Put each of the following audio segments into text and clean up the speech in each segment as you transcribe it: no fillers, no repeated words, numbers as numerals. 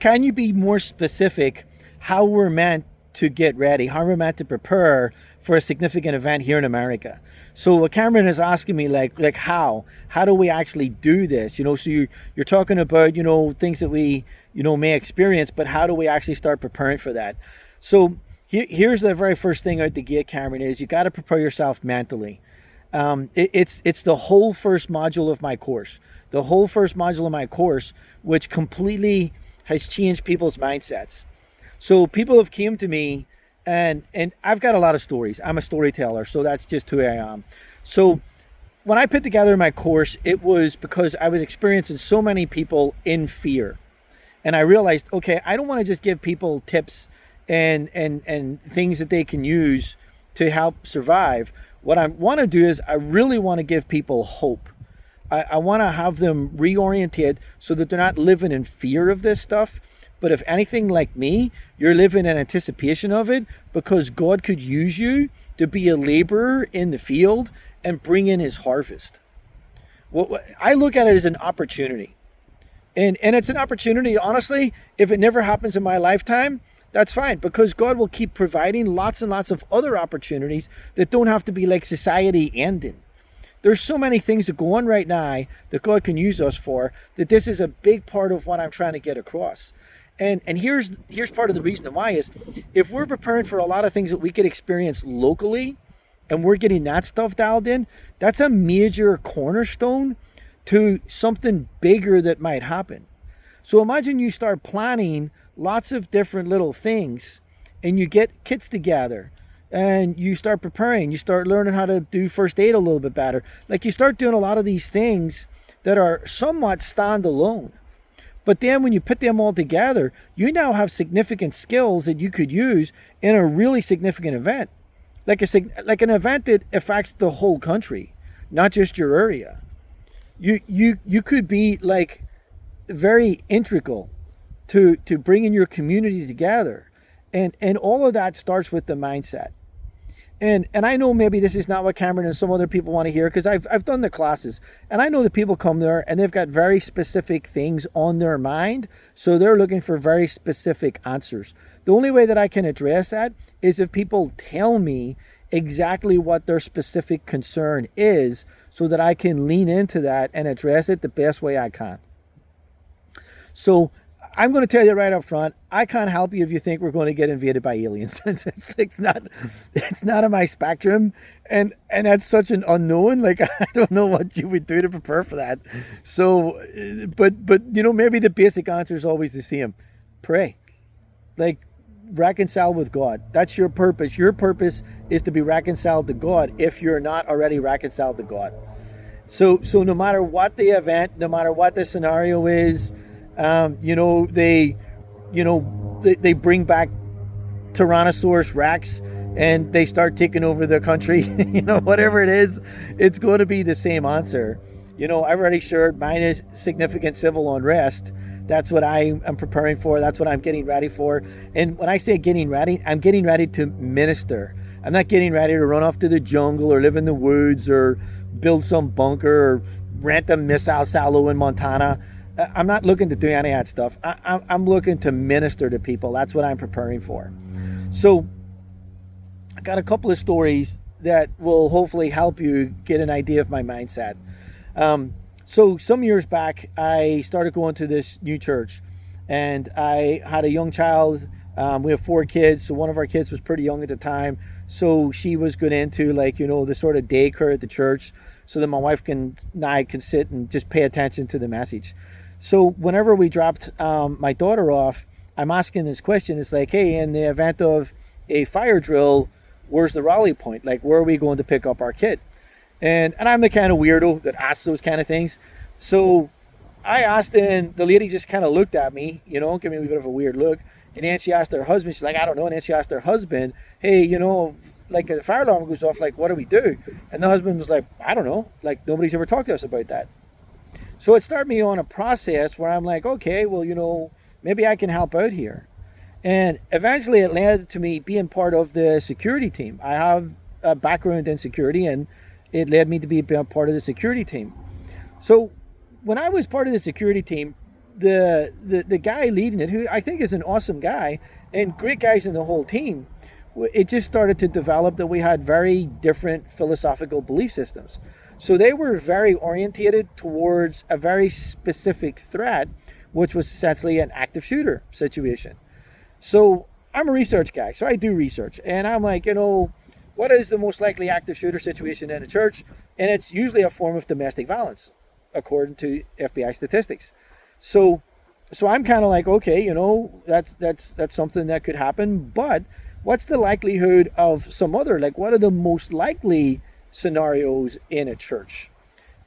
can you be more specific how we're meant to get ready, how we're meant to prepare for a significant event here in America? So what Cameron is asking me, like how do we actually do this? So you're talking about, things that we, may experience, but how do we actually start preparing for that? So here's the very first thing out the gate, Cameron, is you got to prepare yourself mentally. It's the whole first module of my course. The whole first module of my course, which completely has changed people's mindsets. So people have came to me, and I've got a lot of stories. I'm a storyteller, so that's just who I am. So when I put together my course, it was because I was experiencing so many people in fear. And I realized, okay, I don't want to just give people tips and things that they can use to help survive. What I want to do is I really want to give people hope. I want to have them reoriented so that they're not living in fear of this stuff. But if anything like me, you're living in anticipation of it because God could use you to be a laborer in the field and bring in his harvest. What I look at it as an opportunity. And it's an opportunity, honestly, if it never happens in my lifetime, that's fine, because God will keep providing lots and lots of other opportunities that don't have to be like society ending. There's so many things that go on right now that God can use us for, that this is a big part of what I'm trying to get across. And here's part of the reason why is, if we're preparing for a lot of things that we could experience locally, and we're getting that stuff dialed in, that's a major cornerstone to something bigger that might happen. So imagine you start planning lots of different little things, and you get kids together, and you start preparing, you start learning how to do first aid a little bit better. Like, you start doing a lot of these things that are somewhat standalone. But then when you put them all together, you now have significant skills that you could use in a really significant event. Like an event that affects the whole country, not just your area. You could be like very integral to bringing your community together. And all of that starts with the mindset. And I know maybe this is not what Cameron and some other people want to hear, because I've done the classes, and I know that people come there and they've got very specific things on their mind, so they're looking for very specific answers. The only way that I can address that is if people tell me exactly what their specific concern is, so that I can lean into that and address it the best way I can. So I'm going to tell you right up front, I can't help you if you think we're going to get invaded by aliens. it's not on my spectrum, and that's such an unknown. Like, I don't know what you would do to prepare for that. So, but maybe the basic answer is always the same: pray, like, reconcile with God. That's your purpose. Your purpose is to be reconciled to God if you're not already reconciled to God. So no matter what the event, no matter what the scenario is. They bring back Tyrannosaurus Rex and they start taking over the country, whatever it is, it's going to be the same answer. I've already shared mine is significant civil unrest. That's what I am preparing for. That's what I'm getting ready for. And when I say getting ready, I'm getting ready to minister. I'm not getting ready to run off to the jungle or live in the woods or build some bunker or rent a missile silo in Montana. I'm not looking to do any of that stuff. I'm looking to minister to people. That's what I'm preparing for. So I got a couple of stories that will hopefully help you get an idea of my mindset. So some years back, I started going to this new church, and I had a young child. We have 4 kids, so one of our kids was pretty young at the time. So she was going into the sort of daycare at the church, so that my wife and I can sit and just pay attention to the message. So whenever we dropped my daughter off, I'm asking this question. It's like, hey, in the event of a fire drill, where's the rally point? Like, where are we going to pick up our kid? And I'm the kind of weirdo that asks those kind of things. So I asked, and the lady just kind of looked at me, gave me a bit of a weird look. And then she asked her husband, she's like, I don't know. And then she asked her husband, hey, like, the fire alarm goes off, like, what do we do? And the husband was like, I don't know. Like, nobody's ever talked to us about that. So it started me on a process where I'm like, okay, well, maybe I can help out here. And eventually it led to me being part of the security team. I have a background in security, and it led me to be a part of the security team. So when I was part of the security team, the guy leading it, who I think is an awesome guy and great guys in the whole team, it just started to develop that we had very different philosophical belief systems. So they were very orientated towards a very specific threat, which was essentially an active shooter situation. So I'm a research guy, so I do research, and I'm like, what is the most likely active shooter situation in a church? And it's usually a form of domestic violence, according to FBI statistics. So I'm kind of like, okay, that's something that could happen, but what's the likelihood of some other, like, what are the most likely scenarios in a church?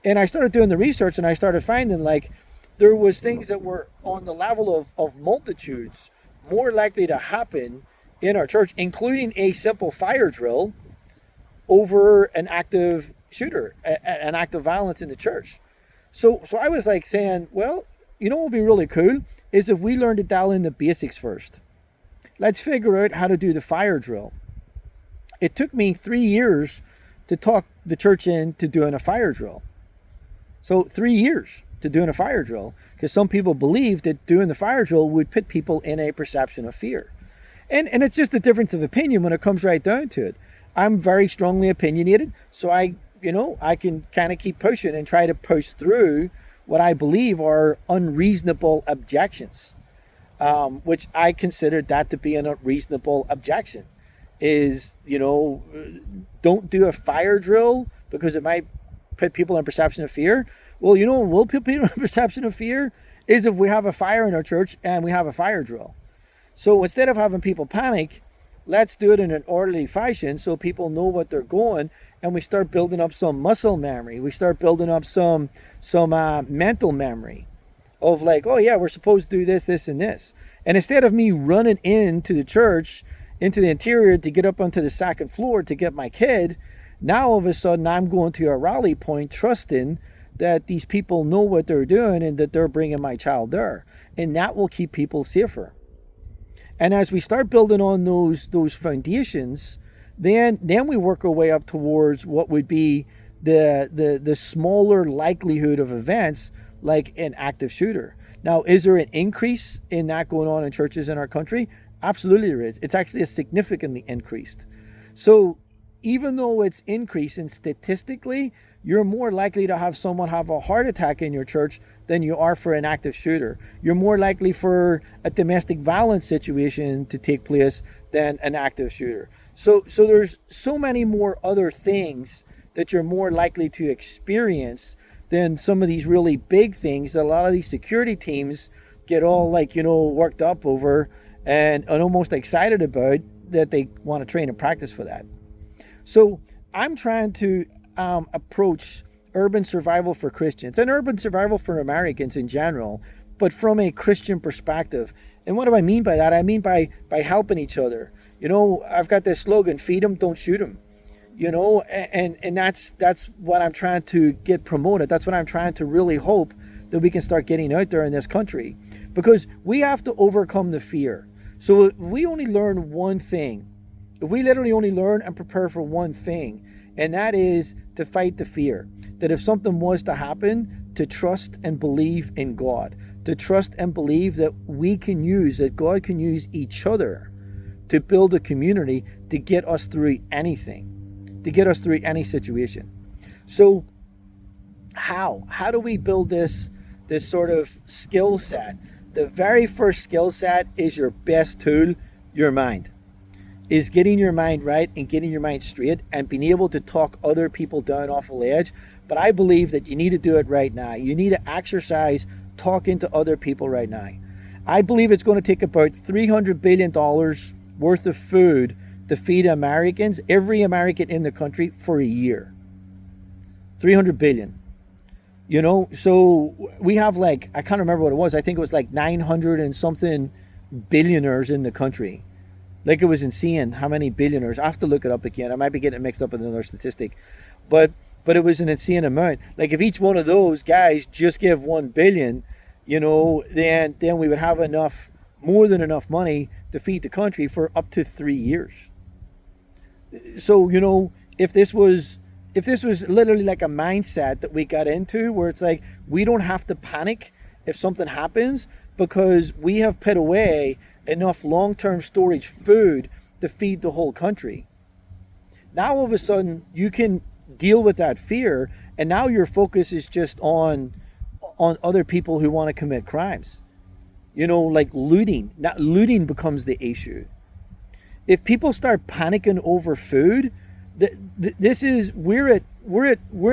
And I started doing the research, and I started finding, like, there was things that were on the level of multitudes more likely to happen in our church, including a simple fire drill over an active shooter, an act of violence in the church. So I was like saying, well, what would be really cool is if we learn to dial in the basics first. Let's figure out how to do the fire drill. It took me 3 years to talk the church into doing a fire drill. So 3 years to doing a fire drill, because some people believed that doing the fire drill would put people in a perception of fear. And it's just a difference of opinion when it comes right down to it. I'm very strongly opinionated, so I can kind of keep pushing and try to push through what I believe are unreasonable objections, which I consider that to be an unreasonable objection. Is, don't do a fire drill because it might put people in perception of fear. Well, what will put people in perception of fear is if we have a fire in our church and we have a fire drill. So instead of having people panic, let's do it in an orderly fashion so people know what they're going, and we start building up some muscle memory. We start building up some mental memory of like, oh yeah, we're supposed to do this, this, and this. And instead of me running into the church, into the interior to get up onto the second floor to get my kid, now all of a sudden I'm going to a rally point trusting that these people know what they're doing and that they're bringing my child there. And that will keep people safer. And as we start building on those foundations, then we work our way up towards what would be the smaller likelihood of events like an active shooter. Now, is there an increase in that going on in churches in our country? Absolutely there is. It's actually a significantly increased. So even though it's increasing statistically, you're more likely to have someone have a heart attack in your church than you are for an active shooter. You're more likely for a domestic violence situation to take place than an active shooter. So there's so many more other things that you're more likely to experience than some of these really big things that a lot of these security teams get all worked up over and almost excited about, that they want to train and practice for that. So I'm trying to approach urban survival for Christians and urban survival for Americans in general, but from a Christian perspective. And what do I mean by that? I mean by helping each other. I've got this slogan, feed them, don't shoot them. And that's what I'm trying to get promoted. That's what I'm trying to really hope that we can start getting out there in this country, because we have to overcome the fear. So if we only learn one thing, if we literally only learn and prepare for one thing, and that is to fight the fear, that if something was to happen, to trust and believe in God, to trust and believe that that God can use each other to build a community to get us through anything, to get us through any situation. So how do we build this sort of skill set? The very first skill set is your best tool, your mind. Is getting your mind right and getting your mind straight and being able to talk other people down off the ledge. But I believe that you need to do it right now. You need to exercise talking to other people right now. I believe it's going to take about $300 billion worth of food to feed Americans, every American in the country, for a year. 300 billion. So we have I can't remember what it was. I think it was 900 and something billionaires in the country. It was insane how many billionaires. I have to look it up again. I might be getting it mixed up with another statistic. But it was an insane amount. If each one of those guys just give 1 billion, then we would have more than enough money to feed the country for up to 3 years. So, if this was literally like a mindset that we got into where it's we don't have to panic if something happens, because we have put away enough long-term storage food to feed the whole country. Now all of a sudden you can deal with that fear, and now your focus is just on other people who want to commit crimes. Like looting. Not looting becomes the issue. If people start panicking over food, we're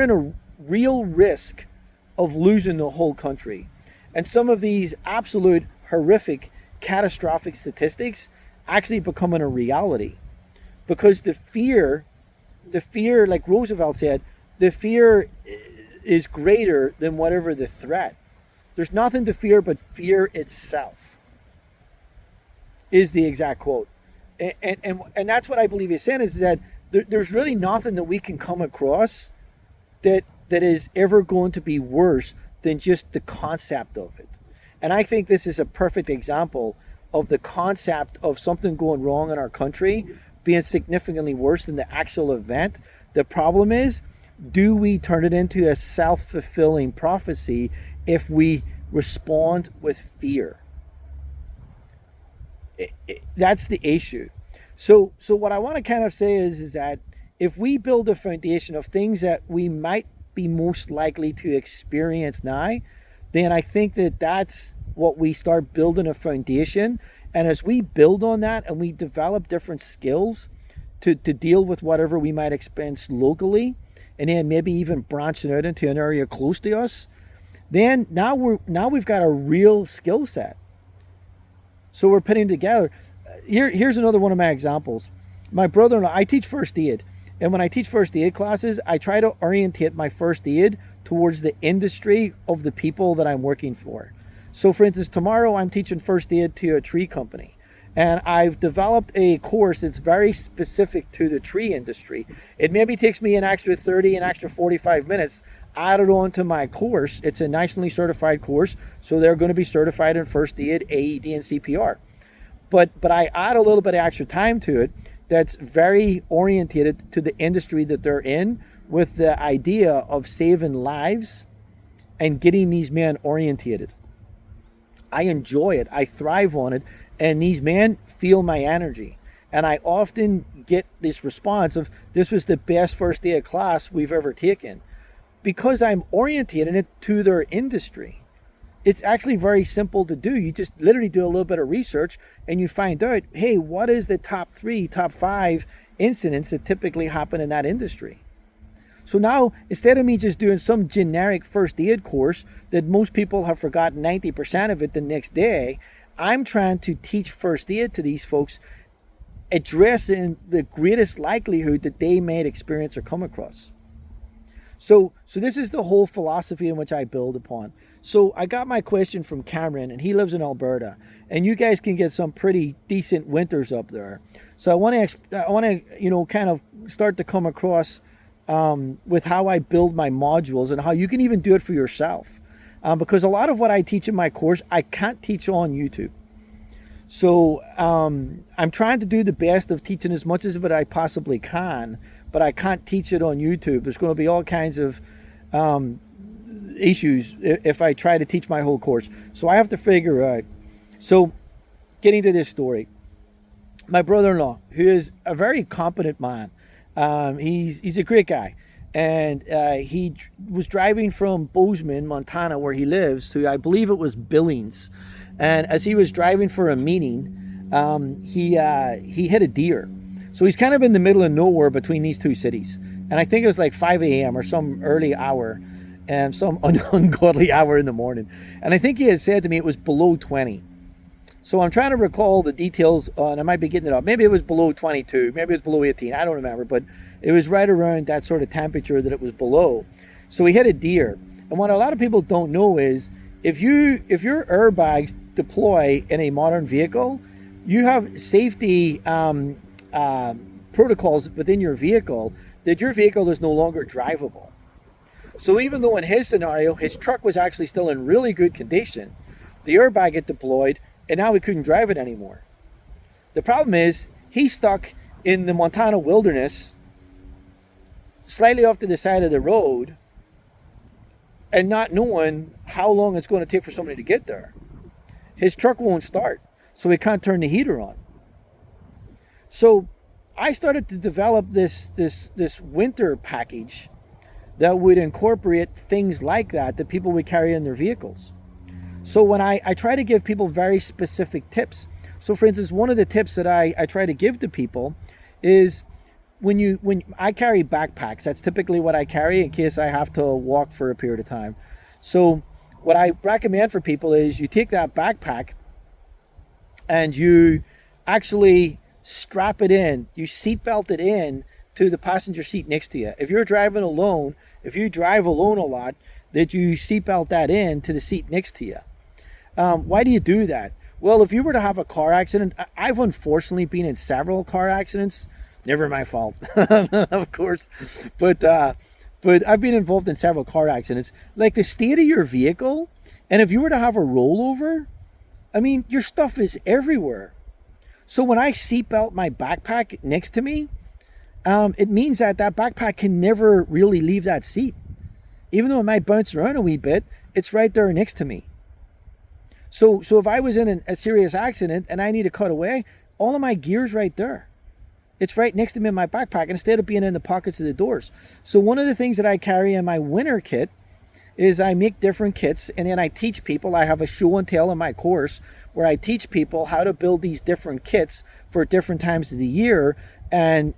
in a real risk of losing the whole country. And some of these absolute horrific, catastrophic statistics actually becoming a reality. Because the fear, like Roosevelt said, the fear is greater than whatever the threat. There's nothing to fear but fear itself, is the exact quote. And that's what I believe he's saying, is that there's really nothing that we can come across that is ever going to be worse than just the concept of it. And I think this is a perfect example of the concept of something going wrong in our country being significantly worse than the actual event. The problem is, do we turn it into a self-fulfilling prophecy if we respond with fear? That's the issue. So what I want to kind of say is that if we build a foundation of things that we might be most likely to experience now, then I think that that's what we start building a foundation. And as we build on that and we develop different skills to deal with whatever we might experience locally, and then maybe even branching out into an area close to us, then now we've got a real skill set. So we're putting together. Here's another one of my examples. My brother-in-law, I teach first aid. And when I teach first aid classes, I try to orientate my first aid towards the industry of the people that I'm working for. So for instance, tomorrow I'm teaching first aid to a tree company. And I've developed a course that's very specific to the tree industry. It maybe takes me an extra 30, an extra 45 minutes added on to my course. It's a nationally certified course, so they're going to be certified in first aid, AED, and CPR. But I add a little bit of extra time to it that's very orientated to the industry that they're in, with the idea of saving lives and getting these men orientated. I enjoy it. I thrive on it. And these men feel my energy. And I often get this response of, this was the best first aid class we've ever taken, because I'm orientating it to their industry. It's actually very simple to do. You just literally do a little bit of research and you find out, hey, what is the top 3, top 5 incidents that typically happen in that industry? So now, instead of me just doing some generic first aid course that most people have forgotten 90% of it the next day, I'm trying to teach first aid to these folks, addressing the greatest likelihood that they may experience or come across. So this is the whole philosophy in which I build upon. So I got my question from Cameron, and he lives in Alberta, and you guys can get some pretty decent winters up there. So I want to kind of start to come across with how I build my modules and how you can even do it for yourself. Because a lot of what I teach in my course, I can't teach on YouTube. So I'm trying to do the best of teaching as much of it I possibly can, but I can't teach it on YouTube. There's going to be all kinds of issues if I try to teach my whole course. So I have to figure out. So getting to this story, my brother-in-law, who is a very competent man, he's a great guy. And he was driving from Bozeman, Montana, where he lives, to, I believe it was Billings. And as he was driving for a meeting, he hit a deer. So he's kind of in the middle of nowhere between these two cities. And I think it was like 5 a.m. or some early hour, and some ungodly hour in the morning. And I think he had said to me it was below 20. So I'm trying to recall the details, and I might be getting it up. Maybe it was below 22, maybe it was below 18, I don't remember. But it was right around that sort of temperature that it was below. So he hit a deer. And what a lot of people don't know is, if your airbags deploy in a modern vehicle, you have safety protocols within your vehicle that your vehicle is no longer drivable. So even though in his scenario, his truck was actually still in really good condition, the airbag had deployed and now he couldn't drive it anymore. The problem is, he's stuck in the Montana wilderness, slightly off to the side of the road, and not knowing how long it's going to take for somebody to get there. His truck won't start, so he can't turn the heater on. So I started to develop this winter package that would incorporate things like that people would carry in their vehicles. So when I try to give people very specific tips. So for instance, one of the tips that I try to give to people is when I carry backpacks, that's typically what I carry in case I have to walk for a period of time. So what I recommend for people is you take that backpack and you actually strap it in, you seat belt it in to the passenger seat next to you. If you're driving alone, if you drive alone a lot, that you seat belt that in to the seat next to you. Why do you do that? Well, if you were to have a car accident, I've unfortunately been in several car accidents. Never my fault, of course. But I've been involved in several car accidents. Like the state of your vehicle, and if you were to have a rollover, I mean, your stuff is everywhere. So when I seatbelt my backpack next to me, it means that backpack can never really leave that seat. Even though it might bounce around a wee bit, it's right there next to me. So if I was in a serious accident and I need to cut away, all of my gear's right there. It's right next to me in my backpack instead of being in the pockets of the doors. So one of the things that I carry in my winter kit is I make different kits, and then I teach people. I have a show and tell in my course where I teach people how to build these different kits for different times of the year and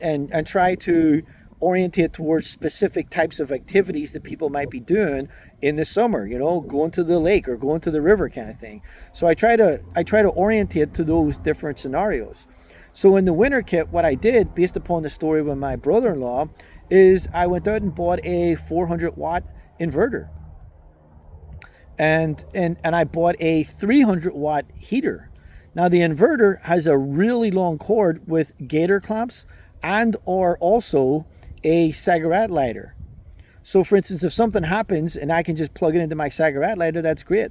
try to orientate towards specific types of activities that people might be doing in the summer, going to the lake or going to the river kind of thing. So I try to orientate to those different scenarios. So in the winter kit, what I did, based upon the story with my brother-in-law, is I went out and bought a 400 watt inverter. And I bought a 300 watt heater. Now the inverter has a really long cord with gator clamps and or also a cigarette lighter. So for instance, if something happens and I can just plug it into my cigarette lighter, that's great.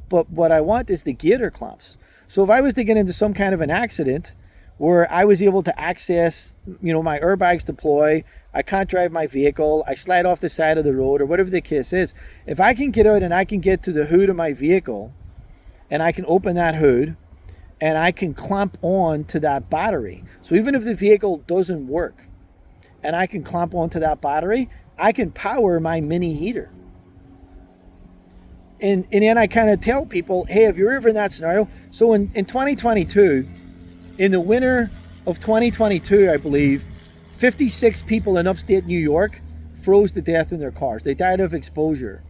But what I want is the gator clamps. So if I was to get into some kind of an accident where I was able to access, my airbags deploy, I can't drive my vehicle, I slide off the side of the road or whatever the case is, if I can get out and I can get to the hood of my vehicle and I can open that hood and I can clamp on to that battery. So even if the vehicle doesn't work and I can clamp onto that battery, I can power my mini heater. And then I kind of tell people, hey, if you're ever in that scenario, so in 2022, in the winter of 2022, I believe, 56 people in upstate New York froze to death in their cars. They died of exposure.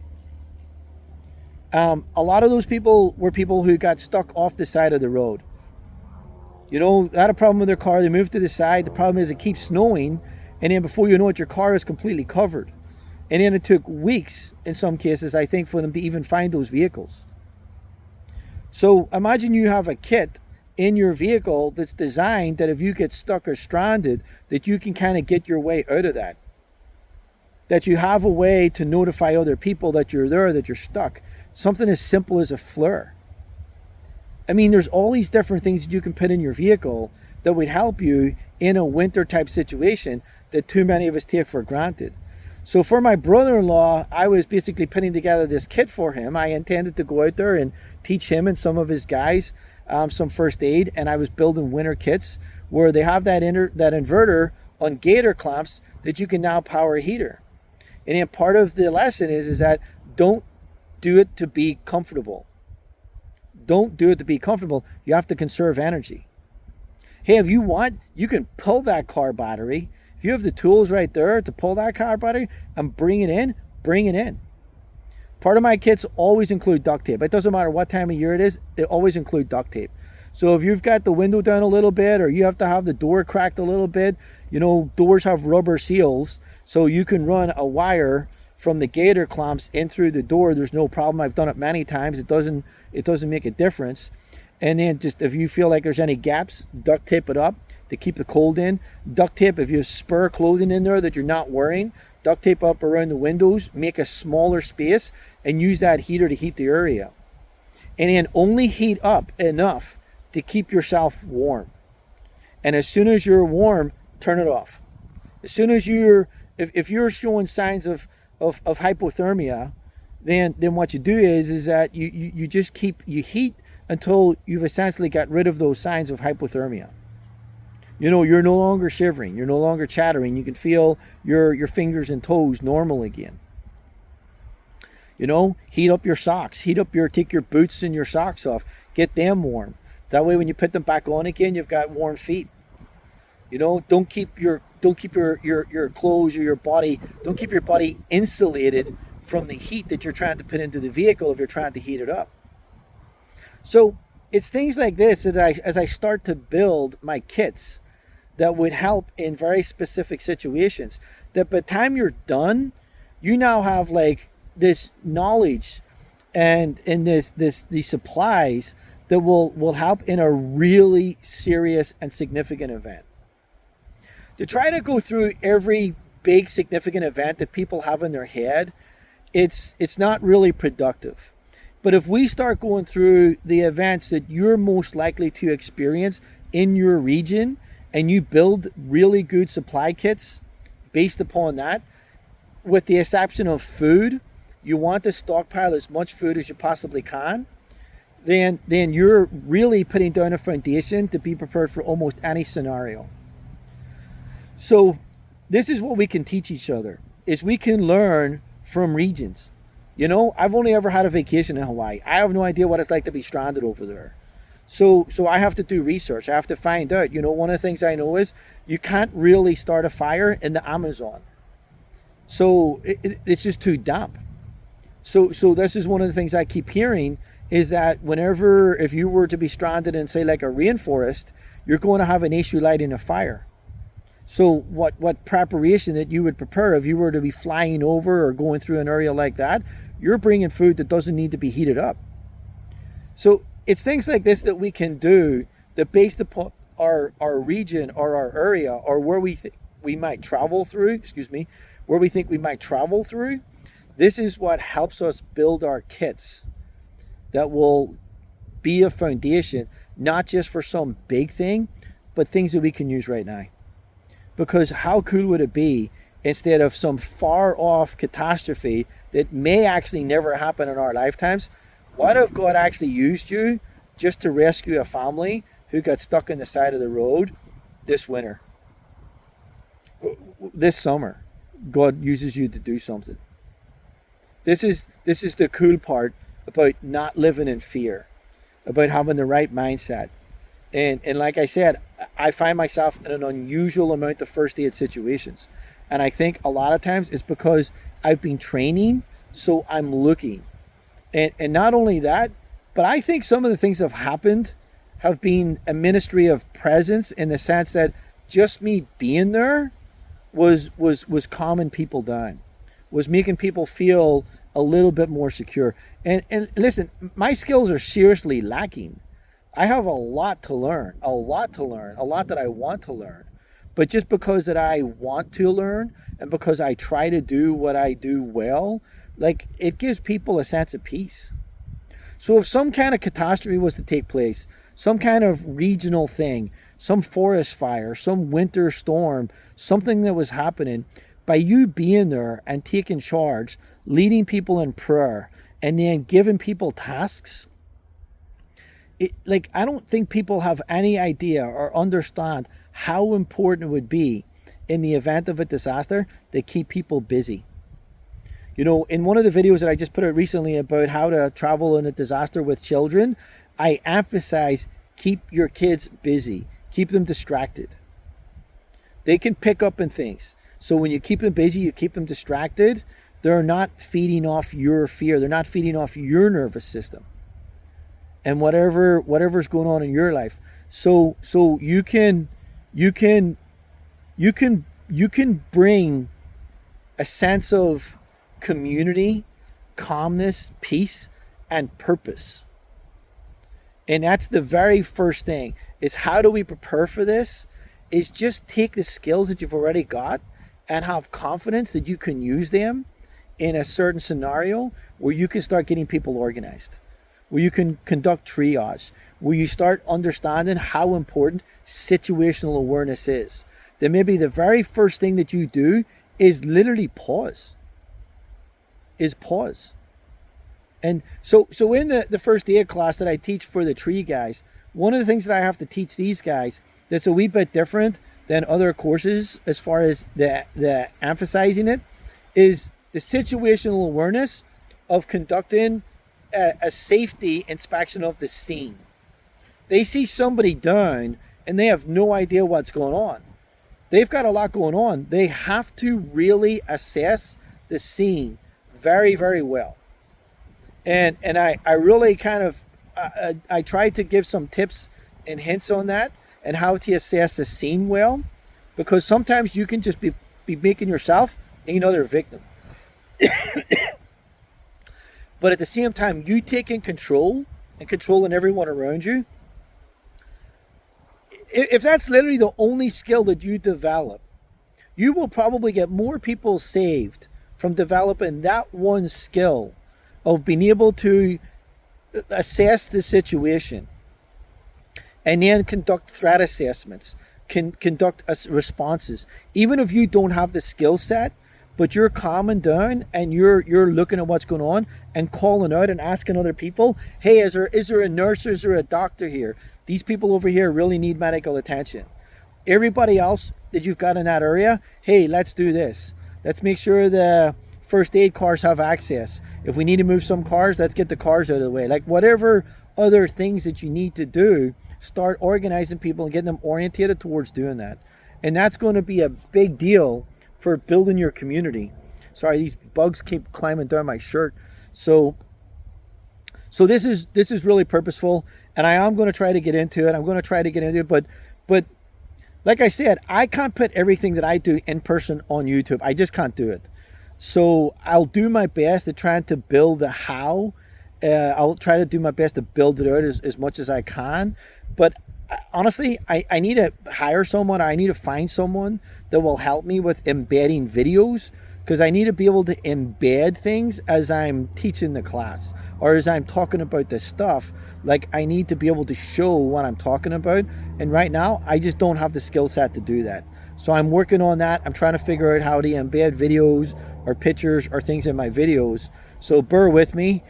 A lot of those people were people who got stuck off the side of the road. They had a problem with their car. They moved to the side. The problem is it keeps snowing. And then before you know it, your car is completely covered. And then it took weeks, in some cases, I think, for them to even find those vehicles. So imagine you have a kit in your vehicle that's designed that if you get stuck or stranded, that you can kind of get your way out of that. That you have a way to notify other people that you're there, that you're stuck. Something as simple as a flare. I mean, there's all these different things that you can put in your vehicle that would help you in a winter type situation that too many of us take for granted. So for my brother-in-law, I was basically putting together this kit for him. I intended to go out there and teach him and some of his guys some first aid, and I was building winter kits where they have that inverter on gator clamps that you can now power a heater. And then part of the lesson is that don't do it to be comfortable. Don't do it to be comfortable. You have to conserve energy. Hey, if you want, you can pull that car battery. If you have the tools right there to pull that car battery and bring it in, bring it in. Part of my kits always include duct tape. It doesn't matter what time of year it is, they always include duct tape. So if you've got the window down a little bit or you have to have the door cracked a little bit, doors have rubber seals, so you can run a wire from the gator clamps in through the door. There's no problem. I've done it many times. It doesn't make a difference. And then just if you feel like there's any gaps, duct tape it up to keep the cold in. Duct tape, if you have spare clothing in there that you're not wearing, duct tape up around the windows, make a smaller space and use that heater to heat the area. And then only heat up enough to keep yourself warm. And as soon as you're warm, turn it off. As soon as if you're showing signs of hypothermia, then what you do is that you just you heat until you've essentially got rid of those signs of hypothermia. You know, you're no longer shivering, you're no longer chattering, you can feel your fingers and toes normal again. You know, heat up your socks, take your boots and your socks off, get them warm. That way when you put them back on again, you've got warm feet. You know, don't keep your clothes or your body, don't keep your body insulated from the heat that you're trying to put into the vehicle if you're trying to heat it up. So it's things like this as I start to build my kits that would help in very specific situations, that by the time you're done, you now have like this knowledge and these supplies that will help in a really serious and significant event. To try to go through every big significant event that people have in their head, it's not really productive. But if we start going through the events that you're most likely to experience in your region, and you build really good supply kits based upon that, with the exception of food, you want to stockpile as much food as you possibly can, then you're really putting down a foundation to be prepared for almost any scenario. So this is what we can teach each other, is we can learn from regions. You know, I've only ever had a vacation in Hawaii. I have no idea what it's like to be stranded over there. So I have to do research. I have to find out. You know, one of the things I know is you can't really start a fire in the Amazon. So it's just too damp. So this is one of the things I keep hearing, is that if you were to be stranded in, say, like a rainforest, you're going to have an issue lighting a fire. So what preparation that you would prepare if you were to be flying over or going through an area like that, you're bringing food that doesn't need to be heated up. So it's things like this that we can do that, based upon our region or our area or where we think we might travel through, this is what helps us build our kits that will be a foundation, not just for some big thing, but things that we can use right now. Because how cool would it be, instead of some far off catastrophe that may actually never happen in our lifetimes, what if God actually used you just to rescue a family who got stuck in the side of the road this winter? This summer, God uses you to do something. This is the cool part about not living in fear, about having the right mindset. And like I said, I find myself in an unusual amount of first aid situations. And I think a lot of times it's because I've been training, so I'm looking. And not only that, but I think some of the things that have happened have been a ministry of presence, in the sense that just me being there was calming people down, was making people feel a little bit more secure. And listen, my skills are seriously lacking. I have a lot to learn, a lot that I want to learn. But just because that I want to learn, and because I try to do what I do well, like, it gives people a sense of peace. So if some kind of catastrophe was to take place, some kind of regional thing, some forest fire, some winter storm, something that was happening, by you being there and taking charge, leading people in prayer, and then giving people tasks, I don't think people have any idea or understand how important it would be in the event of a disaster to keep people busy. You know, in one of the videos that I just put out recently about how to travel in a disaster with children, I emphasize keep your kids busy, keep them distracted. They can pick up on things. So when you keep them busy, you keep them distracted, they're not feeding off your fear, they're not feeding off your nervous system and whatever's going on in your life. So you can bring a sense of community, calmness, peace, and purpose. And that's the very first thing, is how do we prepare for this? Is just take the skills that you've already got and have confidence that you can use them in a certain scenario where you can start getting people organized, where you can conduct triage, where you start understanding how important situational awareness is. Then maybe the very first thing that you do is literally pause. And so in the first aid class that I teach for the tree guys, one of the things that I have to teach these guys that's a wee bit different than other courses as far as the emphasizing it is the situational awareness of conducting a safety inspection of the scene. They see somebody down and they have no idea what's going on. They've got a lot going on. They have to really assess the scene very, very well. And I really kind of, I tried to give some tips and hints on that and how to assess the scene well, because sometimes you can just be making yourself another victim. But at the same time, you taking control and controlling everyone around you, if that's literally the only skill that you develop, you will probably get more people saved from developing that one skill of being able to assess the situation and then conduct threat assessments, conduct responses. Even if you don't have the skill set, but you're calming down and you're looking at what's going on and calling out and asking other people, hey, is there a nurse or is there a doctor here? These people over here really need medical attention. Everybody else that you've got in that area, hey, let's do this. Let's make sure the first aid cars have access. If we need to move some cars, let's get the cars out of the way. Like whatever other things that you need to do, start organizing people and getting them orientated towards doing that. And that's going to be a big deal for building your community. Sorry, these bugs keep climbing down my shirt. So this is really purposeful, and I am going to try to get into it. But like I said, I can't put everything that I do in person on YouTube. I just can't do it. So I'll do my best to try to build the how. I'll try to do my best to build it out as much as I can. But honestly, I need to hire someone. I need to find someone that will help me with embedding videos, because I need to be able to embed things as I'm teaching the class or as I'm talking about this stuff. Like I need to be able to show what I'm talking about. And right now, I just don't have the skill set to do that. So I'm working on that. I'm trying to figure out how to embed videos or pictures or things in my videos. So bear with me.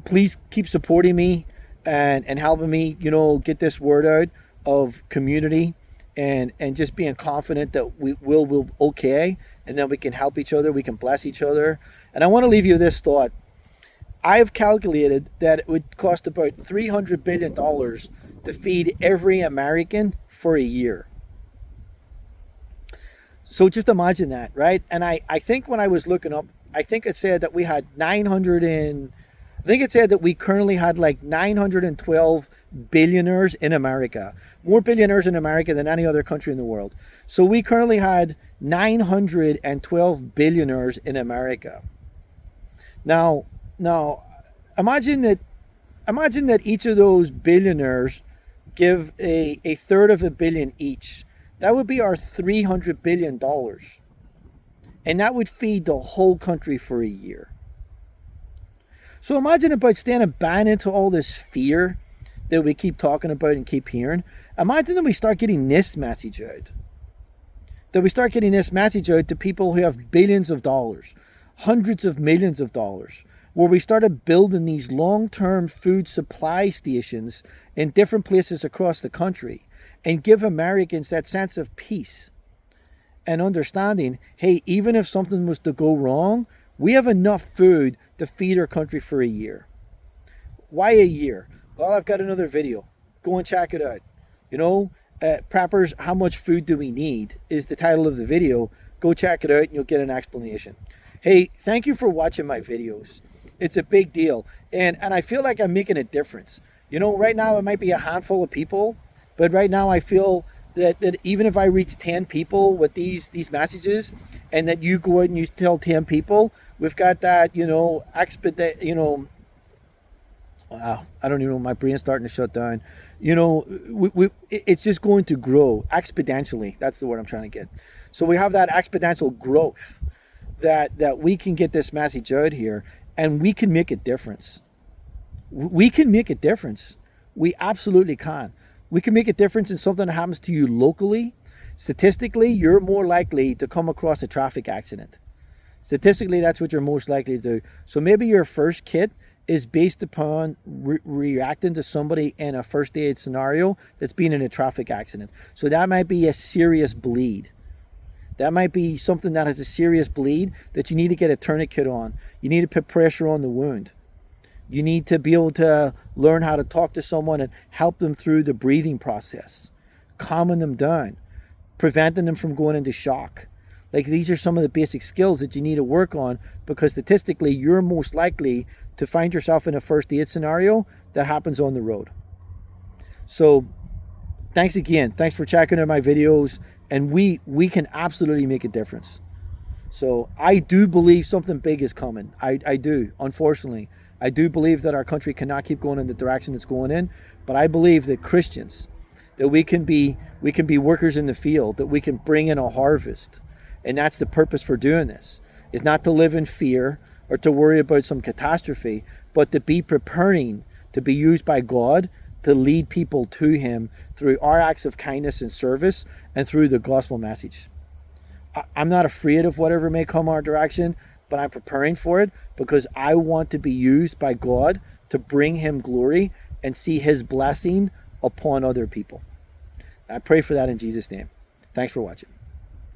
Please keep supporting me and helping me, get this word out of community and just being confident that we'll okay, and then we can help each other, we can bless each other. And I want to leave you this thought. I've calculated that it would cost about $300 billion to feed every American for a year. So just imagine that, right? And I think when I was looking up, I think it said that we had we currently had like 912 billionaires in America. More billionaires in America than any other country in the world. So we currently had 912 billionaires in America. Now imagine that each of those billionaires give a third of a billion each. That would be our $300 billion. And that would feed the whole country for a year. So imagine about standing bang into all this fear that we keep talking about and keep hearing. Imagine that we start getting this message out. That we start getting this message out to people who have billions of dollars, hundreds of millions of dollars, where we started building these long-term food supply stations in different places across the country and give Americans that sense of peace and understanding, hey, even if something was to go wrong, we have enough food to feed our country for a year. Why a year? Well, I've got another video. Go and check it out. Preppers, how much food do we need is the title of the video. Go check it out and you'll get an explanation. Hey, thank you for watching my videos. It's a big deal. And I feel like I'm making a difference. Right now it might be a handful of people, but right now I feel that even if I reach 10 people with these messages, and that you go out and you tell 10 people, we've got that, wow, I don't even know, my brain's starting to shut down. It's just going to grow exponentially. That's the word I'm trying to get. So we have that exponential growth that we can get this message out here, and we can make a difference. We can make a difference. We absolutely can. We can make a difference in something that happens to you locally. Statistically, you're more likely to come across a traffic accident. Statistically, that's what you're most likely to do. So maybe your first kit is based upon reacting to somebody in a first aid scenario that's been in a traffic accident. So that might be a serious bleed. That might be something that has a serious bleed that you need to get a tourniquet on. You need to put pressure on the wound. You need to be able to learn how to talk to someone and help them through the breathing process, calming them down, preventing them from going into shock. Like, these are some of the basic skills that you need to work on, because statistically you're most likely to find yourself in a first aid scenario that happens on the road. So thanks again. Thanks for checking out my videos. And we can absolutely make a difference. So I do believe something big is coming. I do, unfortunately. I do believe that our country cannot keep going in the direction it's going in. But I believe that Christians, that we can be workers in the field, that we can bring in a harvest. And that's the purpose for doing this, is not to live in fear or to worry about some catastrophe, but to be preparing to be used by God to lead people to him through our acts of kindness and service and through the gospel message. I'm not afraid of whatever may come our direction, but I'm preparing for it because I want to be used by God to bring him glory and see his blessing upon other people. I pray for that in Jesus' name. Thanks for watching.